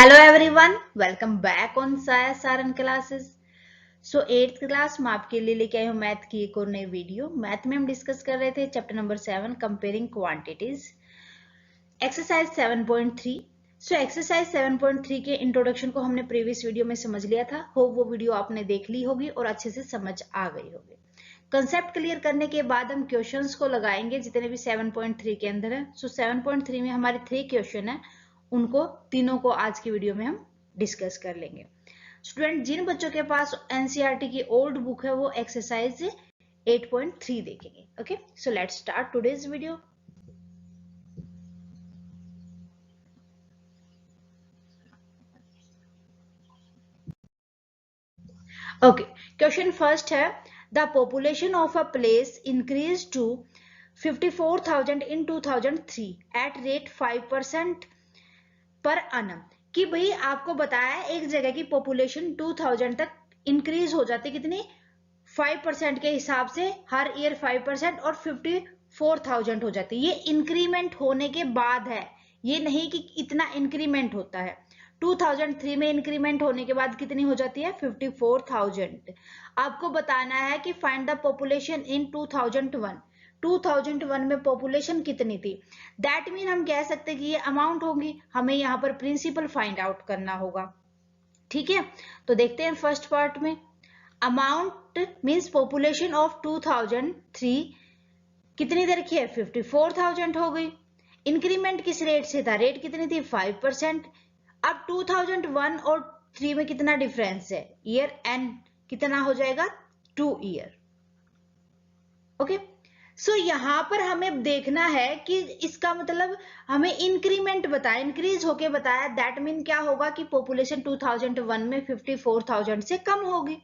Hello everyone, welcome back on साया Saran classes. सो 8th class में आपके लिए लेके आई हूँ मैथ की एक और नई वीडियो। मैथ में हम डिस्कस कर रहे थे chapter number 7 comparing quantities, exercise 7.3। So exercise 7.3 के इंट्रोडक्शन को हमने प्रीवियस वीडियो में समझ लिया था। होप वो वीडियो आपने देख ली होगी और अच्छे से समझ आ गई होगी। कंसेप्ट क्लियर करने के बाद हम क्वेश्चंस को लगाएंगे जितने भी 7.3 के अंदर है। सो 7.3 में हमारे 3 क्वेश्चन है, उनको तीनों को आज की वीडियो में हम डिस्कस कर लेंगे। स्टूडेंट, जिन बच्चों के पास एनसीईआरटी की ओल्ड बुक है वो एक्सरसाइज 8.3 देखेंगे। Okay, so let's start today's video. Okay, question first है, the population of a place increase to 54,000 in 2003 at rate 5% per annum। कि भाई आपको बताया एक जगह की पॉपुलेशन 2000 तक इंक्रीज हो जाती, कितनी 5% के हिसाब से, हर ईयर 5% और 54,000 हो जाती। ये इंक्रीमेंट होने के बाद है, ये नहीं कि इतना इंक्रीमेंट होता है। 2003 में इंक्रीमेंट होने के बाद कितनी हो जाती है, 54,000। आपको बताना है कि फाइंड द पॉपुलेशन इन 2001। 2001 में पॉपुलेशन कितनी थी। दैट मीन हम कह सकते हैं कि ये अमाउंट होगी, हमें यहाँ पर प्रिंसिपल फाइंड आउट करना होगा। ठीक है, तो देखते हैं फर्स्ट पार्ट में। अमाउंट मीन्स पॉपुलेशन ऑफ 2003 कितनी दे रखी है, 54,000 हो गई। इंक्रीमेंट किस रेट से था, रेट कितनी थी, 5%। अब 2001 और 3 में कितना डिफरेंस है, ईयर एंड कितना हो जाएगा, 2 ईयर। ओके, सो यहां पर हमें देखना है कि इसका मतलब हमें इंक्रीमेंट बताया, इंक्रीज होके बताया। दैट मीन क्या होगा कि पॉपुलेशन 2001 में 54,000 से कम होगी।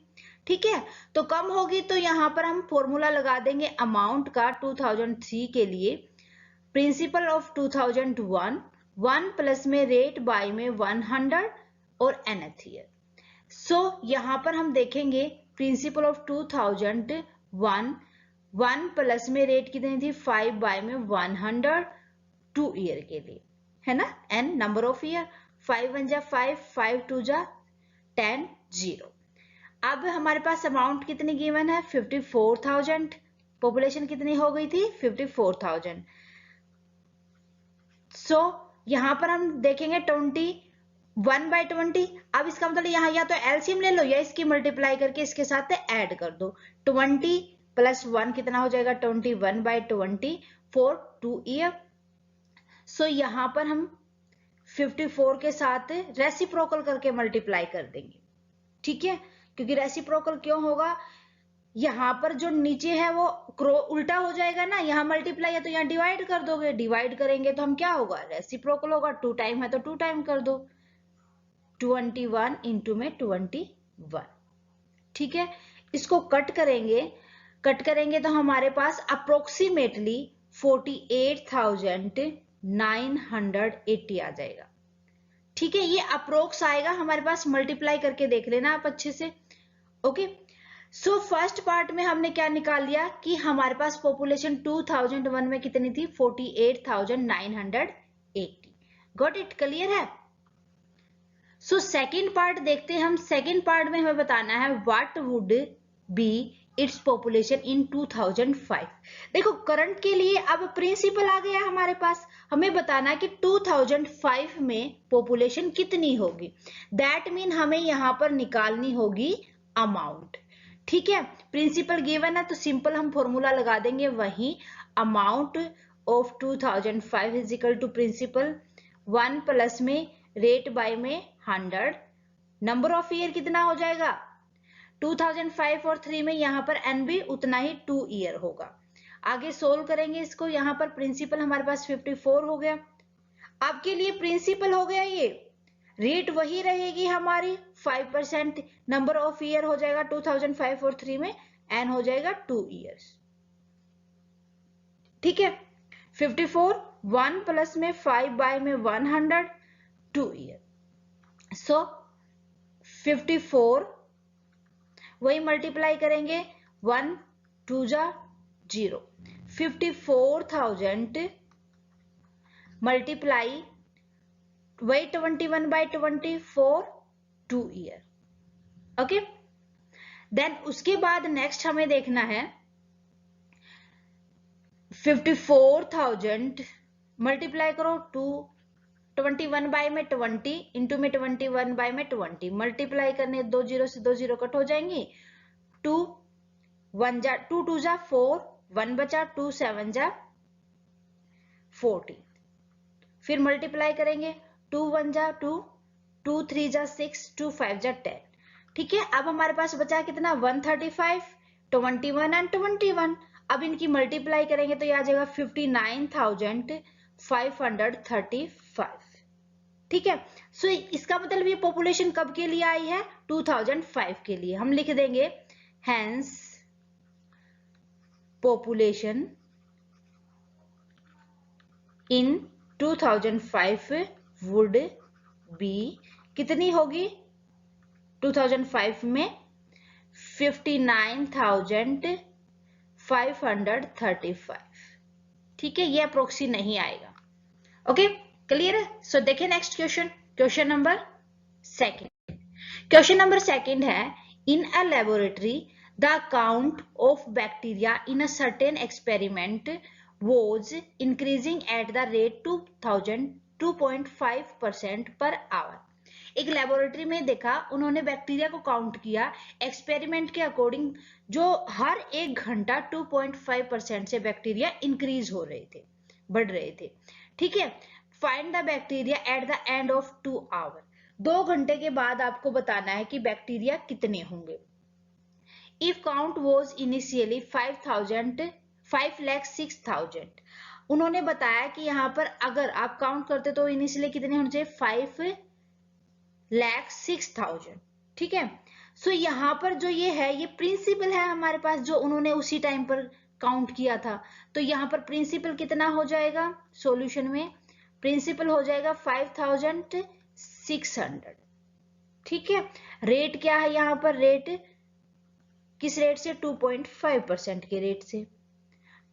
ठीक है, तो कम होगी तो यहां पर हम फॉर्मूला लगा देंगे अमाउंट का 2003 के लिए। प्रिंसिपल ऑफ 2001, 1 प्लस में रेट बाय में 100 और nth ईयर। सो यहां पर हम देखेंगे प्रिंसिपल ऑफ 2001, 1 प्लस में रेट कितनी थी, 5 बाय में 100 2 ईयर के लिए, है ना। एन नंबर ऑफ ईयर, 5 1 जा 5, 5 2 जा 10, 0। अब हमारे पास अमाउंट कितनी गिवन है, 54,000। पॉपुलेशन कितनी हो गई थी, 54,000। सो यहां पर हम देखेंगे 1/20। अब इसका मतलब यहाँ या तो एलसीएम ले लो या इसकी मल्टीप्लाई करके इसके साथ ऐड कर दो। 20 प्लस 1 कितना हो जाएगा, 21/20 फॉर 2 ईयर। सो यहां पर हम 54 के साथ रेसिप्रोकल करके मल्टीप्लाई कर देंगे। ठीक है, क्योंकि रेसिप्रोकल क्यों होगा, यहाँ पर जो नीचे है वो उल्टा हो जाएगा ना, यहाँ मल्टीप्लाई है तो यहाँ डिवाइड कर दोगे, डिवाइड करेंगे तो हम क्या होगा, रेसिप्रोकल होगा। 2 टाइम है तो 2 टाइम कर दो, 21 इंटू में 21। ठीक है, इसको कट करेंगे, कट करेंगे तो हमारे पास अप्रोक्सीमेटली 48,980 आ जाएगा। ठीक है, ये अप्रोक्स आएगा हमारे पास, मल्टीप्लाई करके देख लेना आप अच्छे से। ओके, सो फर्स्ट पार्ट में हमने क्या निकाल लिया कि हमारे पास पॉपुलेशन 2001 में कितनी थी, 48,980। गॉट इट, क्लियर है। सो सेकेंड पार्ट देखते हैं हम। सेकेंड पार्ट में हमें बताना है what would be its population in 2005। देखो करंट के लिए अब प्रिंसिपल आ गया हमारे पास, हमें बताना है कि 2005 में पॉपुलेशन कितनी होगी। दैट मीन हमें यहां पर निकालनी होगी अमाउंट। ठीक है, प्रिंसिपल गिवन है तो सिंपल हम फॉर्मूला लगा देंगे वही, amount of 2005 is equal to principal 1 plus में रेट बाय में 100, नंबर ऑफ ईयर कितना हो जाएगा, 2005 और 3 में यहाँ पर एन भी उतना ही 2 ईयर होगा। आगे सोल्व करेंगे इसको, यहाँ पर प्रिंसिपल हमारे पास 54 हो गया। आपके लिए प्रिंसिपल हो गया ये, रेट वही रहेगी हमारी 5%, नंबर ऑफ ईयर हो जाएगा 2005 और 3 में, एन हो जाएगा 2 ईयर्स। ठीक है, 54, 1 प्लस में 5 बाय में 100 2 ईयर। सो 54 वही मल्टीप्लाई करेंगे, 1 2 जा 0, 54,000 मल्टीप्लाई वही 21/24 2 ईयर। ओके, देन उसके बाद नेक्स्ट हमें देखना है 54,000 मल्टीप्लाई करो 21 में 20 इंटू में 21 में 20 मल्टीप्लाई करने 2 जीरो से 2 जीरो कट हो जाएंगी। 2 1 जा 2 2 जा 4 1 बचा 2 7 जा 40 फिर मल्टीप्लाई करेंगे 2 1 जा 2 2 3 जा 6 2 5 जा 10। ठीक है, अब हमारे पास बचा कितना 135 21 एंड 21। अब इनकी मल्टीप्लाई करेंगे तो ये आ जाएगा 59,535। ठीक है, सो इसका मतलब ये पॉपुलेशन कब के लिए आई है 2005 के लिए। हम लिख देंगे hence population in 2005 would be कितनी होगी 2005 में 59,535। ठीक है, ये अप्रोक्सी नहीं आएगा। ओके, क्लियर है। सो देखें next question, question number second. Question number second है in a laboratory the count of bacteria in a certain experiment was increasing at the rate 2.5% per hour। एक लेबोरेटरी में देखा उन्होंने बैक्टीरिया को count किया experiment के according, जो हर एक घंटा 2.5% से बैक्टीरिया इंक्रीज हो रहे थे, बढ़ रहे थे। ठीक है, find the bacteria at the end of 2 hour. 2 घंटे के बाद आपको बताना है कि बैक्टीरिया कितने होंगे। If count was initially 5,06,000। उन्होंने बताया कि यहाँ पर अगर आप काउंट करते तो इनिशियली कितने होने चाहिए 5,06,000। ठीक है, सो यहाँ पर जो ये है ये प्रिंसिपल है हमारे पास जो उन्होंने उसी टाइम पर काउंट किया था। तो यहाँ पर प्रिंसिपल कितना हो जाएगा सॉल्यूशन में, प्रिंसिपल हो जाएगा 5,600। ठीक है, रेट क्या है यहाँ पर, रेट किस रेट से 2.5% के रेट से।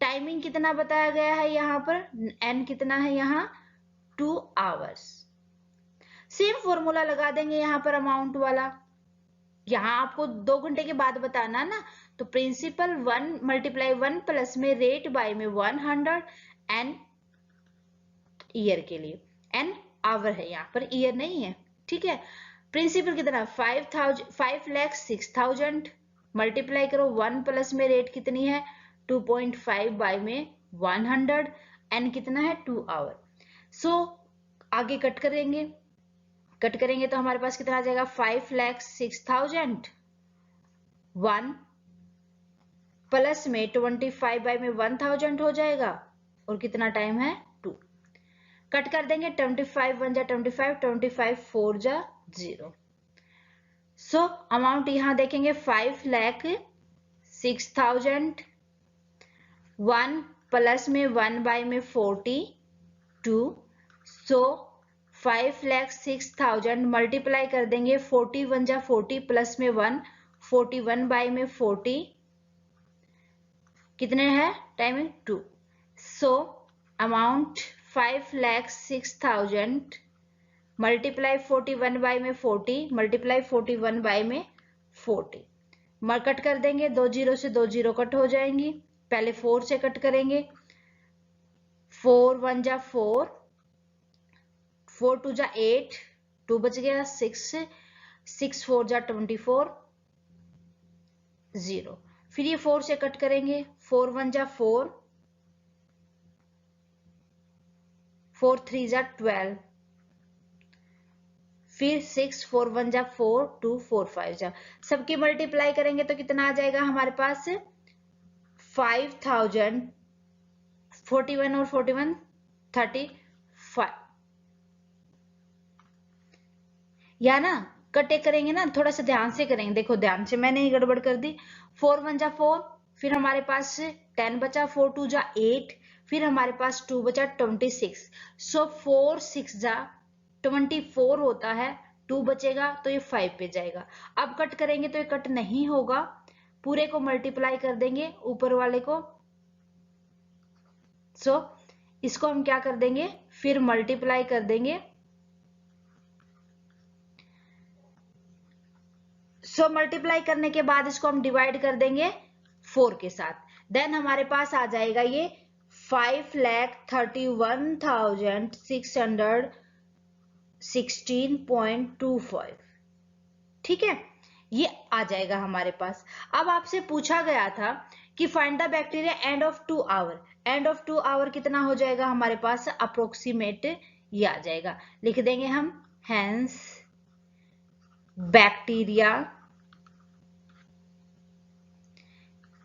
टाइमिंग कितना बताया गया है यहाँ पर, एन कितना है यहाँ 2 आवर्स। सेम फॉर्मूला लगा देंगे यहाँ पर अमाउंट वाला। यहाँ आपको 2 घंटे के बाद बताना ना, तो प्रिंसिपल 1 मल्टीप्लाई 1 प्लस में रेट बाय में 100 एन ईयर के लिए, एन आवर है यहाँ पर ईयर नहीं है। ठीक है, प्रिंसिपल कितना 5,06,000 मल्टीप्लाई करो 1 प्लस में रेट कितनी है 2.5 बाय में 100 एन कितना है 2 आवर। सो आगे कट करेंगे तो हमारे पास कितना आ जाएगा 5,06,000 1 प्लस में 25 बाय में 1000 हो जाएगा और कितना टाइम है 2। कट कर देंगे 25 1 जा 25 25 4 जा 0। सो अमाउंट यहां देखेंगे 5,06,000 1 प्लस में 1 बाय में 42। सो 5,06,000 मल्टीप्लाई कर देंगे 40 1 जा 40 प्लस में 1 41 बाय में 40 कितने हैं timing 2। So amount 5,06,000 multiply 41 by में 40 मल्टीप्लाई 41 बाय में 40 कट कर देंगे 2 जीरो से 2 जीरो कट हो जाएंगी। पहले 4 से कट करेंगे 4 1 जा 4 4 2 जा 8 2 बच गया 6 6 4 जा 24 0। फिर ये 4 से कट करेंगे 4 1 जा 4 4 3 जा 12 फिर 6 4 1 जा 4 2 4 5 जा सबकी मल्टीप्लाई करेंगे तो कितना आ जाएगा हमारे पास 5,000 41 और 41 35 या ना कटे करेंगे ना, थोड़ा सा ध्यान से करेंगे। देखो ध्यान से, मैंने ही गड़बड़ कर दी। 4 1 जा 4 फिर हमारे पास 10 बचा 4 2 जा 8 फिर हमारे पास 2 बचा 26। सो 4 6 जा 24 होता है 2 बचेगा तो ये 5 पे जाएगा। अब कट करेंगे तो ये कट नहीं होगा, पूरे को मल्टीप्लाई कर देंगे ऊपर वाले को। सो इसको हम क्या कर देंगे फिर मल्टीप्लाई कर देंगे सो मल्टीप्लाई करने के बाद इसको हम डिवाइड कर देंगे 4 के साथ, देन हमारे पास आ जाएगा ये 5,31,616.25। ठीक है, ये आ जाएगा हमारे पास। अब आपसे पूछा गया था कि find the bacteria end of 2 hour. End of 2 hour कितना हो जाएगा हमारे पास, अप्रोक्सीमेट ये आ जाएगा, लिख देंगे हम hence bacteria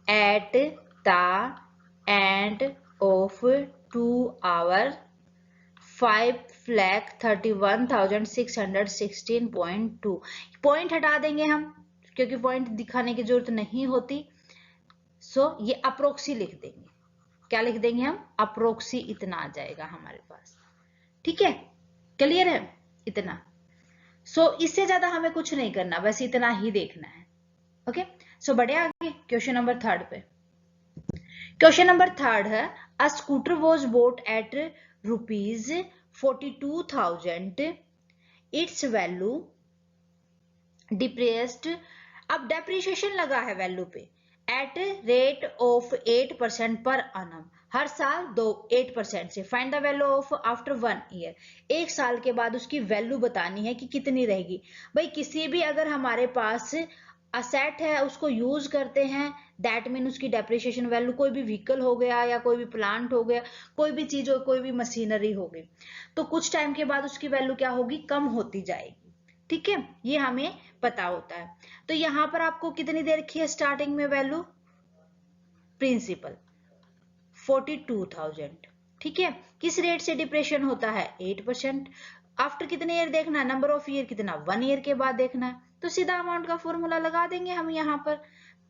at the end of 2 hour 5,31,616.2। Point हटा देंगे हम क्योंकि पॉइंट दिखाने की जरूरत नहीं होती। सो ये अप्रोक्सी लिख देंगे। क्या लिख देंगे हम, अप्रोक्सी इतना आ जाएगा हमारे पास। ठीक है, क्लियर है इतना। सो इससे ज्यादा हमें कुछ नहीं करना, बस इतना ही देखना है। ओके, सो बढ़े आगे क्वेश्चन नंबर 3 पे। क्वेश्चन नंबर 3 है a scooter was bought at ₹42,000, its value depressed. अब डेप्रिसिएशन लगा है वैल्यू पे एट रेट ऑफ 8% पर annum, हर साल 8% से। Find the value of after 1 year, एक साल के बाद उसकी वैल्यू बतानी है कि कितनी रहेगी। भाई किसी भी अगर हमारे पास असेट है उसको यूज करते हैं, दैट मीन उसकी डेप्रिसिएशन वैल्यू, कोई भी व्हीकल हो गया या कोई भी प्लांट हो गया, कोई भी चीज हो, कोई भी मशीनरी हो गई, तो कुछ टाइम के बाद उसकी वैल्यू क्या होगी, कम होती जाएगी। ठीक है, ये हमें पता होता है। तो यहां पर आपको कितनी दे रखी है स्टार्टिंग में वैल्यू, प्रिंसिपल 42,000। ठीक है, किस रेट से डिप्रेशन होता है, 8%। आफ्टर कितने ईयर देखना है, नंबर ऑफ ईयर कितना, 1 ईयर के बाद देखना है। तो सीधा अमाउंट का फॉर्मूला लगा देंगे हम यहाँ पर,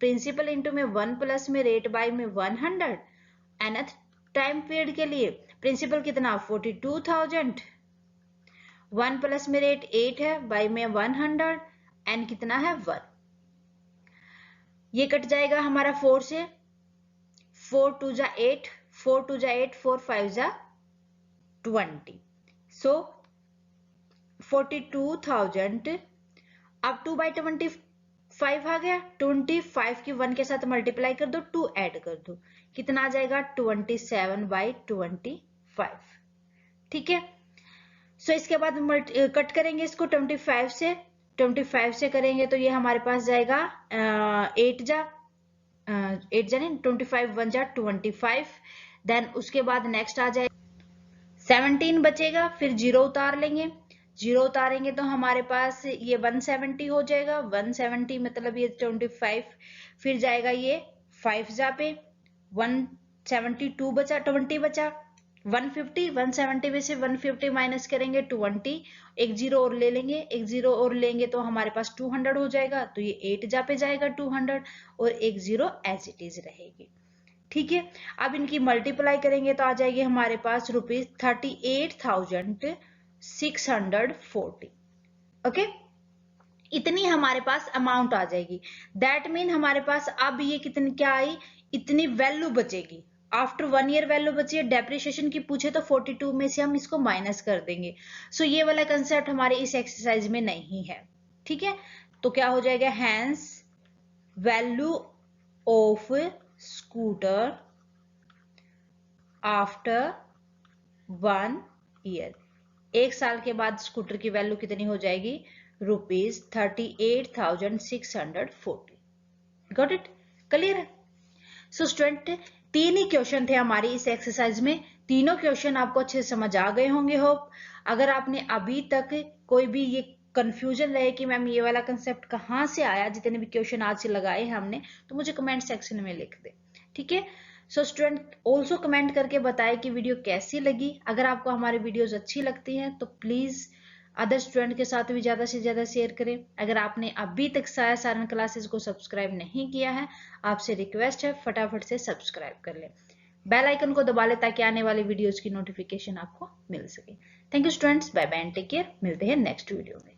प्रिंसिपल इंटू में 1 प्लस में रेट बाय में 100, एनथ टाइम पीरियड के लिए प्रिंसिपल कितना 42,000, 1 प्लस में रेट 8 है, बाय में 100, एन कितना है 1। ये कट जाएगा हमारा 4 से, 4 2 जा 8, 4 2 जा 8, 4 5 जा 20। सो 42,000, अब 2 बाई 25 आ गया, 25 की 1 के साथ मल्टीप्लाई कर दो, 2 ऐड कर दो, कितना आ जाएगा 27 बाई 25। ठीक है, सो इसके बाद कट करेंगे इसको 25 से, 25 से करेंगे तो ये हमारे पास जाएगा 8 जा नहीं, 25 1 जा 25, देन उसके बाद नेक्स्ट आ जाएगा 17 बचेगा, फिर 0 उतार लेंगे, 0 उतारेंगे तो हमारे पास ये 170 हो जाएगा, 170 मतलब ये 25, फिर जाएगा ये 5 जा पे 172 बचा, 20 बचा, 150, 170 में से 150 माइनस करेंगे 20, एक 0 और ले लेंगे, एक 0 और लेंगे तो हमारे पास 200 हो जाएगा, तो ये 8 जा पे जाएगा 200, और एक 0 एज इट इज रहेगी। ठीक है, अब इनकी मल्टीप्लाई करेंगे तो आ जाएगी हमारे पास ₹38,640। ओके, इतनी हमारे पास अमाउंट आ जाएगी। दैट मीन हमारे पास अब ये कितनी क्या आई, इतनी वैल्यू बचेगी। आफ्टर 1 ईयर वैल्यू बची है, डेप्रिसिएशन की पूछे तो 42 में से हम इसको माइनस कर देंगे। सो ये वाला कंसेप्ट हमारे इस एक्सरसाइज में नहीं है। ठीक है, तो क्या हो जाएगा, hence value of scooter after 1 year, एक साल के बाद स्कूटर की वैल्यू कितनी हो जाएगी, ₹38,640। गॉट इट, क्लियर है। सो स्टूडेंट 3 ही क्वेश्चन थे हमारी इस एक्सरसाइज में, तीनों क्वेश्चन आपको अच्छे से समझ आ गए होंगे होप। अगर आपने अभी तक कोई भी ये कंफ्यूजन रहे कि मैम ये वाला कंसेप्ट कहाँ से आया, जितने भी क्वेश्चन आज से लगाए हमने, तो मुझे कमेंट सेक्शन में लिख दे। ठीक है, सो स्टूडेंट ऑल्सो कमेंट करके बताएं कि वीडियो कैसी लगी। अगर आपको हमारी वीडियोस अच्छी लगती हैं तो प्लीज अदर स्टूडेंट के साथ भी ज्यादा से ज्यादा शेयर करें। अगर आपने अभी तक साया सारण क्लासेस को सब्सक्राइब नहीं किया है, आपसे रिक्वेस्ट है फटाफट से सब्सक्राइब कर लें, बेल आइकन को दबा लें ताकि आने वाली वीडियोस की नोटिफिकेशन आपको मिल सके। Thank you students, bye bye and take care, मिलते हैं नेक्स्ट वीडियो में।